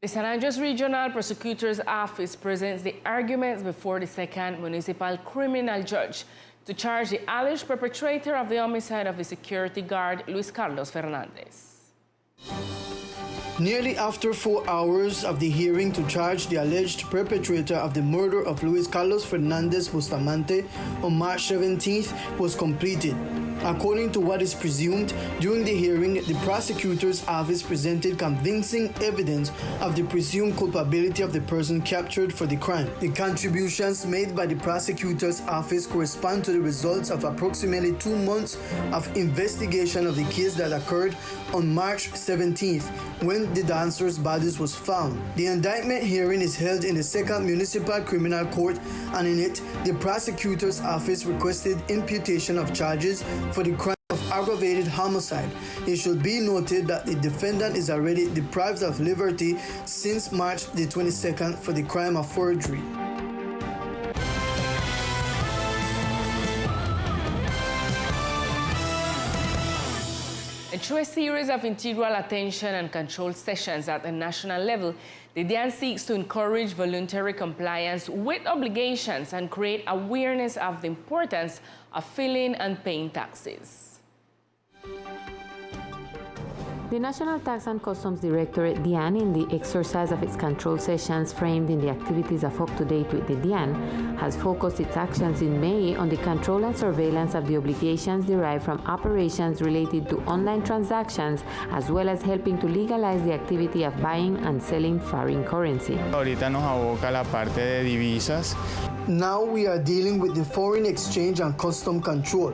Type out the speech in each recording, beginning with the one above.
The San Andres Regional Prosecutor's Office presents the arguments before the second municipal criminal judge to charge the alleged perpetrator of the homicide of the security guard, Luis Carlos Fernandez. Nearly after 4 hours of the hearing to charge the alleged perpetrator of the murder of Luis Carlos Fernandez Bustamante on March 17th was completed. According to what is presumed, during the hearing, the prosecutor's office presented convincing evidence of the presumed culpability of the person captured for the crime. The contributions made by the prosecutor's office correspond to the results of approximately 2 months of investigation of the case that occurred on March 17th, when the dancer's bodies was found. The indictment hearing is held in the Second Municipal Criminal Court, and in it, the prosecutor's office requested imputation of charges for the crime of aggravated homicide. It should be noted that the defendant is already deprived of liberty since March the 22nd for the crime of forgery. And through a series of integral attention and control sessions at the national level, the DIAN seeks to encourage voluntary compliance with obligations and create awareness of the importance of filing and paying taxes. The National Tax and Customs Directorate, DIAN, in the exercise of its control sessions framed in the activities of Up to Date with the DIAN, has focused its actions in May on the control and surveillance of the obligations derived from operations related to online transactions, as well as helping to legalize the activity of buying and selling foreign currency. Ahorita nos aboca la parte de divisas. Now we are dealing with the foreign exchange and custom control.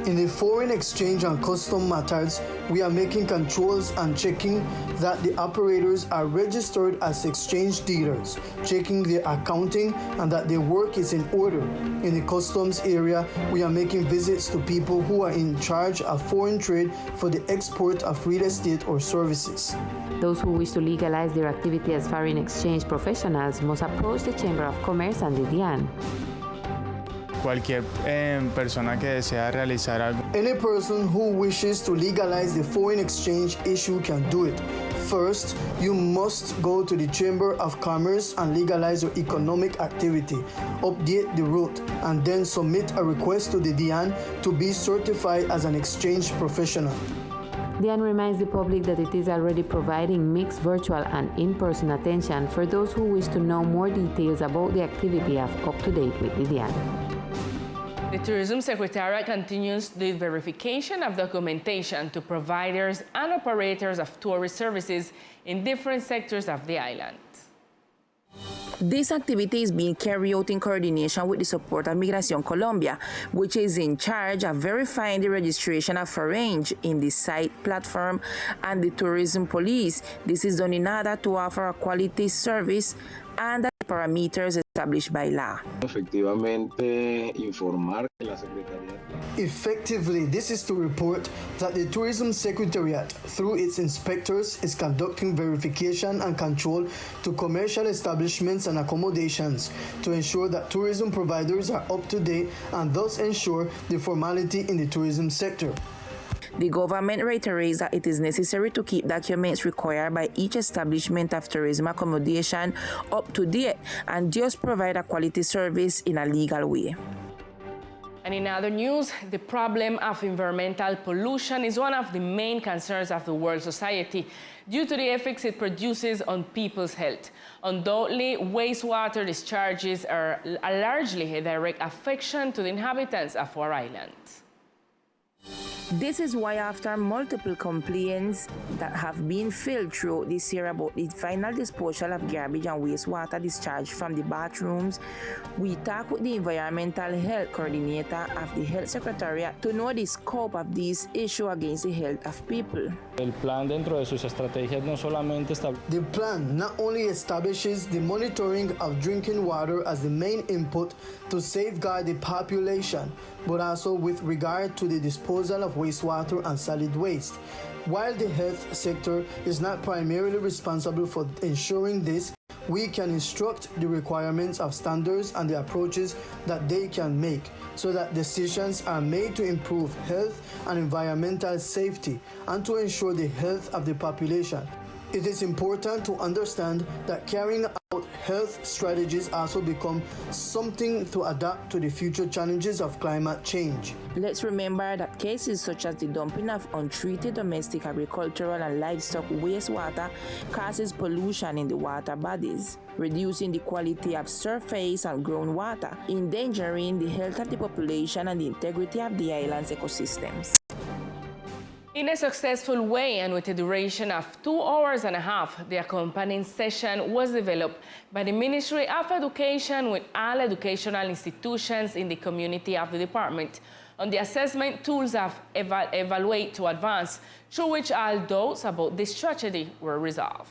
In the foreign exchange and custom matters, we are making controls and checking that the operators are registered as exchange dealers, checking their accounting and that their work is in order. In the customs area, we are making visits to people who are in charge of foreign trade for the export of real estate or services. Those who wish to legalize their activity as foreign exchange professionals must approach the Chamber of Commerce and the DIAN. Cualquier persona que desea realizar algo. Any person who wishes to legalize the foreign exchange issue can do it. First, you must go to the Chamber of Commerce and legalize your economic activity, update the route, and then submit a request to the DIAN to be certified as an exchange professional. DIAN reminds the public that it is already providing mixed virtual and in-person attention for those who wish to know more details about the activity of Up to Date with the DIAN. The Tourism Secretariat continues the verification of documentation to providers and operators of tourist services in different sectors of the island. This activity is being carried out in coordination with the support of Migración Colombia, which is in charge of verifying the registration of foreigners in the site platform and the tourism police. This is done in order to offer a quality service and the parameters established by law. Effectively, this is to report that the Tourism Secretariat, through its inspectors, is conducting verification and control to commercial establishments and accommodations to ensure that tourism providers are up to date and thus ensure the formality in the tourism sector. The government reiterates that it is necessary to keep documents required by each establishment of tourism accommodation up to date and just provide a quality service in a legal way. And in other news, the problem of environmental pollution is one of the main concerns of the world society due to the effects it produces on people's health. Undoubtedly, wastewater discharges are largely a direct affection to the inhabitants of our island. This is why, after multiple complaints that have been filed throughout this year about the final disposal of garbage and wastewater discharge from the bathrooms, we talked with the Environmental Health Coordinator of the Health Secretariat to know the scope of this issue against the health of people. The plan not only establishes the monitoring of drinking water as the main input to safeguard the population, but also with regard to the disposal of wastewater and solid waste. While the health sector is not primarily responsible for ensuring this, we can instruct the requirements of standards and the approaches that they can make so that decisions are made to improve health and environmental safety and to ensure the health of the population. It is important to understand that carrying out health strategies also become something to adapt to the future challenges of climate change. Let's remember that cases such as the dumping of untreated domestic agricultural and livestock wastewater causes pollution in the water bodies, reducing the quality of surface and groundwater, endangering the health of the population and the integrity of the island's ecosystems. In a successful way and with a duration of 2.5 hours, the accompanying session was developed by the Ministry of Education with all educational institutions in the community of the department on the assessment tools of Evaluate to Advance, through which all doubts about this strategy were resolved.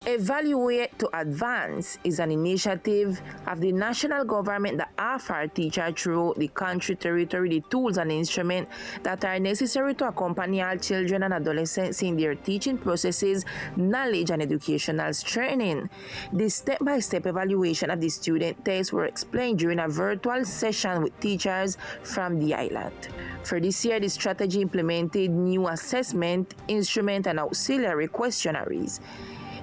Evaluate to Advance is an initiative of the national government that offers teachers throughout the country territory the tools and instruments that are necessary to accompany all children and adolescents in their teaching processes, knowledge, and educational training. The step-by-step evaluation of the student tests were explained during a virtual session with teachers from the island. For this year, the strategy implemented new assessment, instrument, and auxiliary questionnaires.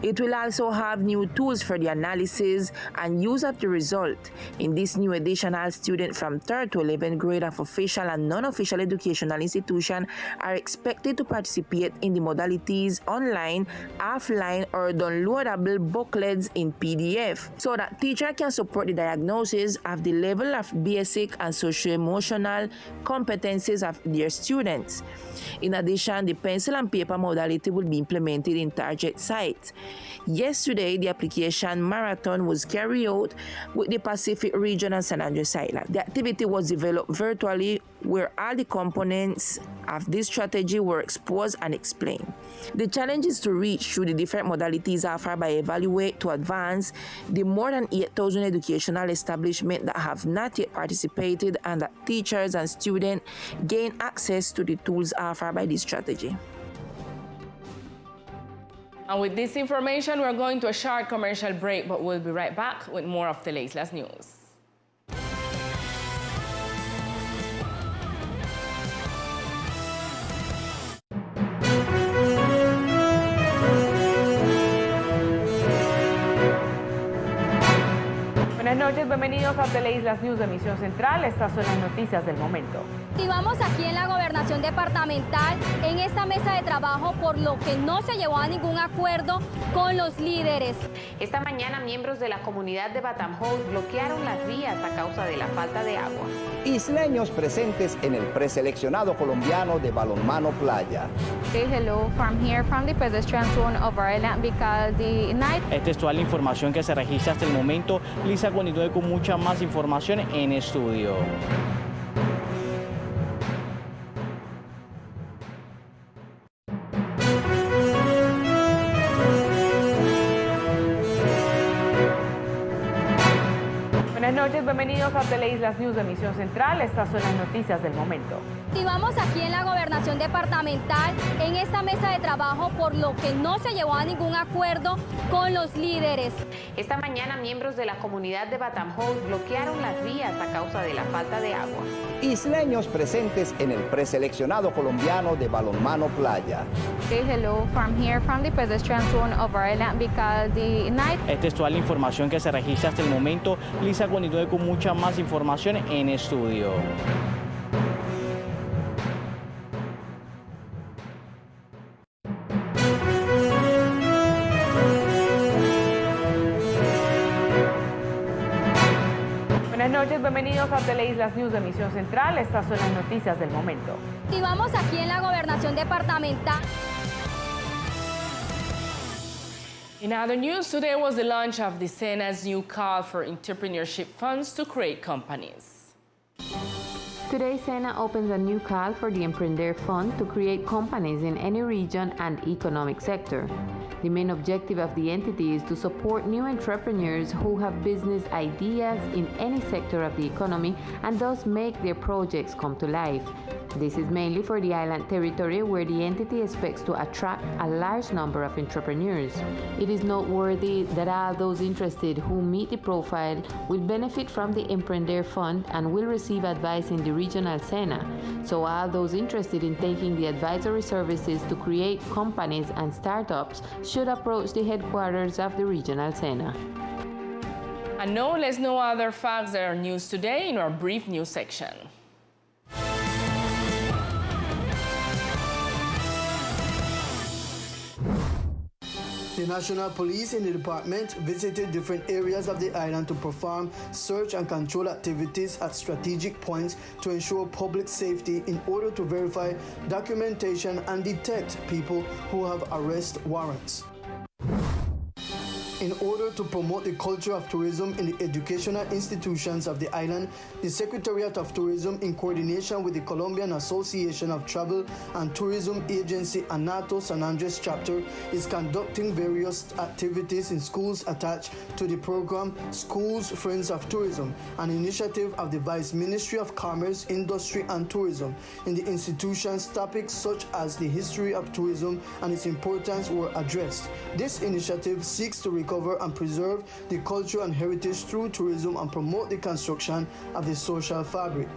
It will also have new tools for the analysis and use of the result. In this new edition, all students from 3rd to 11th grade of official and non-official educational institutions are expected to participate in the modalities online, offline, or downloadable booklets in PDF, so that teachers can support the diagnosis of the level of basic and socio-emotional competencies of their students. In addition, the pencil and paper modality will be implemented in target sites. Yesterday, the application marathon was carried out with the Pacific region and San Andres Island. The activity was developed virtually, where all the components of this strategy were exposed and explained. The challenge is to reach through the different modalities offered by Evaluate to Advance the more than 8,000 educational establishments that have not yet participated, and that teachers and students gain access to the tools offered by this strategy. And with this information, we're going to a short commercial break, but we'll be right back with more of Teleislas News. Buenas noches, bienvenidos a Teleislas News de Emisión Central. Estas son las noticias del momento. Activamos aquí en la Gobernación Departamental en esta mesa de trabajo, por lo que no se llegó a ningún acuerdo con los líderes. Esta mañana miembros de la comunidad de Batamhouse bloquearon las vías a causa de la falta de agua. Isleños presentes en el preseleccionado colombiano de balonmano playa. Say hello from here, from the pedestrian zone of our island, because the night... Esta es toda la información que se registra hasta el momento. Lisa continúe con mucha más información en estudio. Buenas noches, bienvenidos a Teleislas News de Emisión Central. Estas son las noticias del momento. Activamos aquí en la Gobernación Departamental en esta mesa de trabajo, por lo que no se llegó a ningún acuerdo con los líderes. Esta mañana miembros de la comunidad de Batamhouse bloquearon las vías a causa de la falta de agua. Isleños presentes en el preseleccionado colombiano de balonmano playa. Say hello from here, from the pedestrian zone of our island, because the night... Esta es toda la información que se registra hasta el momento. Lisa continúe con mucha más información en estudio. Buenas noches, bienvenidos a Teleislas News de Emisión Central. Estas son las noticias del momento. Activamos aquí en la Gobernación Departamental. In other news, today was the launch of the Sena's new call for entrepreneurship funds to create companies. Today, Sena opens a new call for the Emprender Fund to create companies in any region and economic sector. The main objective of the entity is to support new entrepreneurs who have business ideas in any sector of the economy and thus make their projects come to life. This is mainly for the island territory where the entity expects to attract a large number of entrepreneurs. It is noteworthy that all those interested who meet the profile will benefit from the Emprender Fund and will receive advice in the regional SENA. So all those interested in taking the advisory services to create companies and startups should approach the headquarters of the regional SENA. And now let's know other facts that are news today in our brief news section. The National Police in the department visited different areas of the island to perform search and control activities at strategic points to ensure public safety in order to verify documentation and detect people who have arrest warrants. In order to promote the culture of tourism in the educational institutions of the island, the Secretariat of Tourism, in coordination with the Colombian Association of Travel and Tourism Agency Anato San Andres chapter, is conducting various activities in schools attached to the program Schools Friends of Tourism, an initiative of the Vice Ministry of Commerce, Industry and Tourism. In the institutions, topics such as the history of tourism and its importance were addressed. This initiative seeks to recover and preserve the culture and heritage through tourism and promote the construction of the social fabric.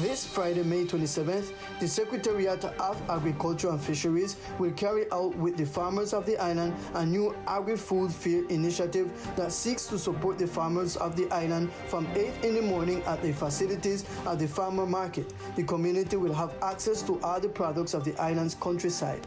This Friday, May 27th, the Secretariat of Agriculture and Fisheries will carry out with the farmers of the island a new agri-food fair initiative that seeks to support the farmers of the island from 8 in the morning at the facilities of the farmer market. The community will have access to all the products of the island's countryside.